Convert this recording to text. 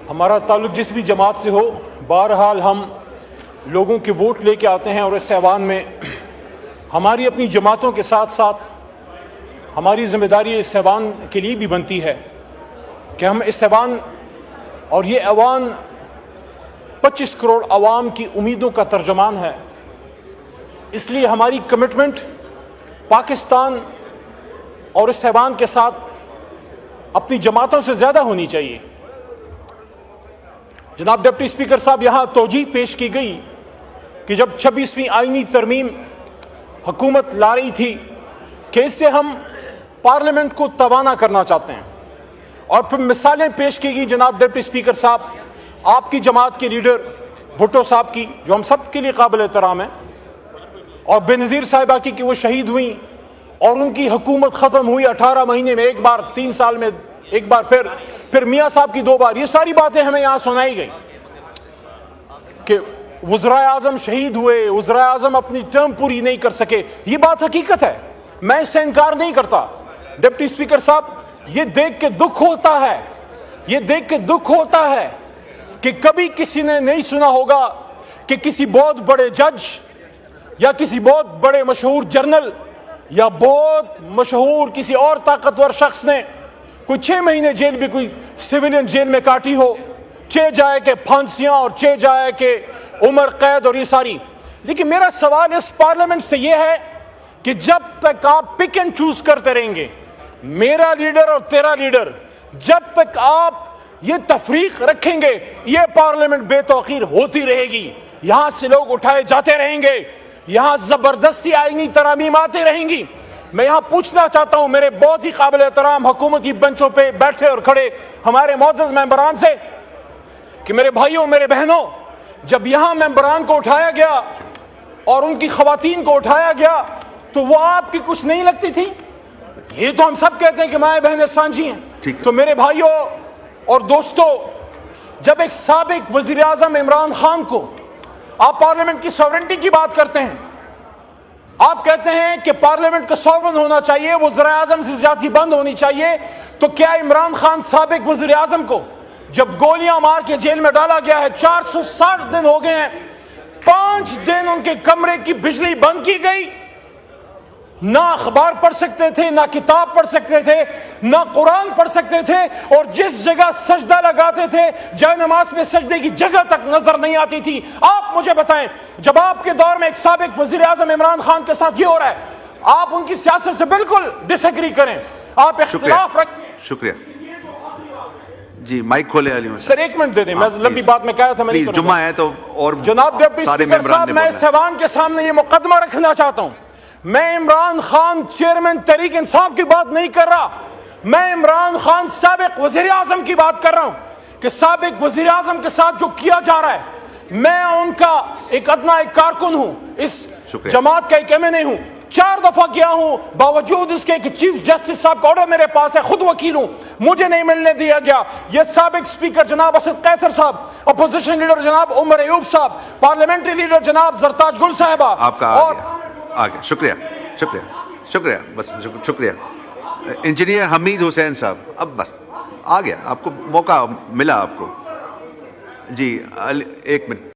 ہمارا تعلق جس بھی جماعت سے ہو، بہرحال ہم لوگوں کے ووٹ لے کے آتے ہیں، اور اس ایوان میں ہماری اپنی جماعتوں کے ساتھ ساتھ ہماری ذمہ داری اس ایوان کے لیے بھی بنتی ہے کہ ہم اس ایوان، اور یہ ایوان 25 کروڑ عوام کی امیدوں کا ترجمان ہے، اس لیے ہماری کمٹمنٹ پاکستان اور اس ایوان کے ساتھ اپنی جماعتوں سے زیادہ ہونی چاہیے۔ جناب ڈپٹی اسپیکر صاحب، یہاں توجیہ پیش کی گئی کہ جب 26ویں آئینی ترمیم حکومت لا رہی تھی کہ اس سے ہم پارلیمنٹ کو توانا کرنا چاہتے ہیں، اور پھر مثالیں پیش کی گئی جناب ڈپٹی اسپیکر صاحب آپ کی جماعت کے لیڈر بھٹو صاحب کی، جو ہم سب کے لیے قابل احترام ہیں، اور بے نظیر صاحبہ کی کہ وہ شہید ہوئیں اور ان کی حکومت ختم ہوئی 18 مہینے میں ایک بار، 3 سال میں ایک بار، پھر میاں صاحب کی 2 بار۔ یہ ساری باتیں ہمیں یہاں سنائی گئی کہ وزرائے اعظم شہید ہوئے، وزرائے اعظم اپنی ٹرم پوری نہیں کر سکے۔ یہ بات حقیقت ہے، میں اس سے انکار نہیں کرتا۔ ڈپٹی اسپیکر صاحب، یہ دیکھ کے دکھ ہوتا ہے کہ کبھی کسی نے نہیں سنا ہوگا کہ کسی بہت بڑے جج یا کسی بہت بڑے مشہور جرنل یا بہت مشہور کسی اور طاقتور شخص نے کوئی 6 مہینے جیل بھی، کوئی سیویلین جیل میں کاٹی ہو، چہ جائے کہ پھانسیاں اور چہ جائے کہ عمر قید اور یہ ساری۔ لیکن میرا سوال اس پارلیمنٹ سے یہ ہے کہ جب تک آپ پک اینڈ چوز کرتے رہیں گے، میرا لیڈر اور تیرا لیڈر، جب تک آپ یہ تفریق رکھیں گے، یہ پارلیمنٹ بے توقیر ہوتی رہے گی، یہاں سے لوگ اٹھائے جاتے رہیں گے، یہاں زبردستی آئینی ترامیم آتی رہیں گی۔ میں یہاں پوچھنا چاہتا ہوں میرے بہت ہی قابل احترام حکومتی بنچوں پہ بیٹھے اور کھڑے ہمارے معزز ممبران سے کہ میرے بھائیوں، میرے بہنوں، جب یہاں ممبران کو اٹھایا گیا اور ان کی خواتین کو اٹھایا گیا تو وہ آپ کی کچھ نہیں لگتی تھی؟ یہ تو ہم سب کہتے ہیں کہ مائیں بہنیں سانجھی ہیں۔ تو میرے بھائیوں اور دوستو، جب ایک سابق وزیر اعظم عمران خان کو آپ پارلیمنٹ کی ساورنٹی کی بات کرتے ہیں، آپ کہتے ہیں کہ پارلیمنٹ کا ساورن ہونا چاہیے، وزراء اعظم سے زیادتی بند ہونی چاہیے، تو کیا عمران خان سابق وزیر اعظم کو جب گولیاں مار کے جیل میں ڈالا گیا ہے، 460 دن ہو گئے ہیں، 5 دن ان کے کمرے کی بجلی بند کی گئی، نہ اخبار پڑھ سکتے تھے، نہ کتاب پڑھ سکتے تھے، نہ قرآن پڑھ سکتے تھے، اور جس جگہ سجدہ لگاتے تھے جائے نماز میں سجدے کی جگہ تک نظر نہیں آتی تھی۔ آپ مجھے بتائیں، جب آپ کے دور میں ایک سابق وزیر اعظم عمران خان کے ساتھ یہ ہو رہا ہے، آپ ان کی سیاست سے بالکل ڈس ایگری کریں، آپ اختلاف رکھیں۔ شکریہ جی، مائک کھولے علی میں سر، 1 منٹ دے دیں، میں لمبی بات میں کہہ رہا تھا، میں نہیں کروں گا۔ جمعہ ہے تو اور جناب ڈپٹی اسپیکر صاحب، میں اس ایوان کے سامنے یہ مقدمہ رکھنا چاہتا ہوں، میں عمران خان چیئرمین تحریک انصاف کی بات نہیں کر رہا، میں عمران خان سابق وزیر اعظم کی بات کر رہا ہوں کہ سابق وزیر اعظم کے ساتھ جو کیا جا رہا ہے، میں ان کا ایک ادنا ایک کارکن ہوں، اس جماعت کا ایک ایم این اے ہوں، 4 دفعہ گیا ہوں، باوجود اس کے کہ چیف جسٹس صاحب کا آرڈر میرے پاس ہے، خود وکیل ہوں، مجھے نہیں ملنے دیا گیا۔ یہ سابق سپیکر جناب اسد قیصر صاحب، اپوزیشن لیڈر جناب عمر ایوب صاحب، پارلیمنٹری لیڈر جناب زرتاج گل صاحبہ، آپ کا آگے شکریہ بس شکریہ۔ انجینئر حمید حسین صاحب، اب بس آ گیا، آپ کو موقع ملا آپ کو۔ جی 1 منٹ۔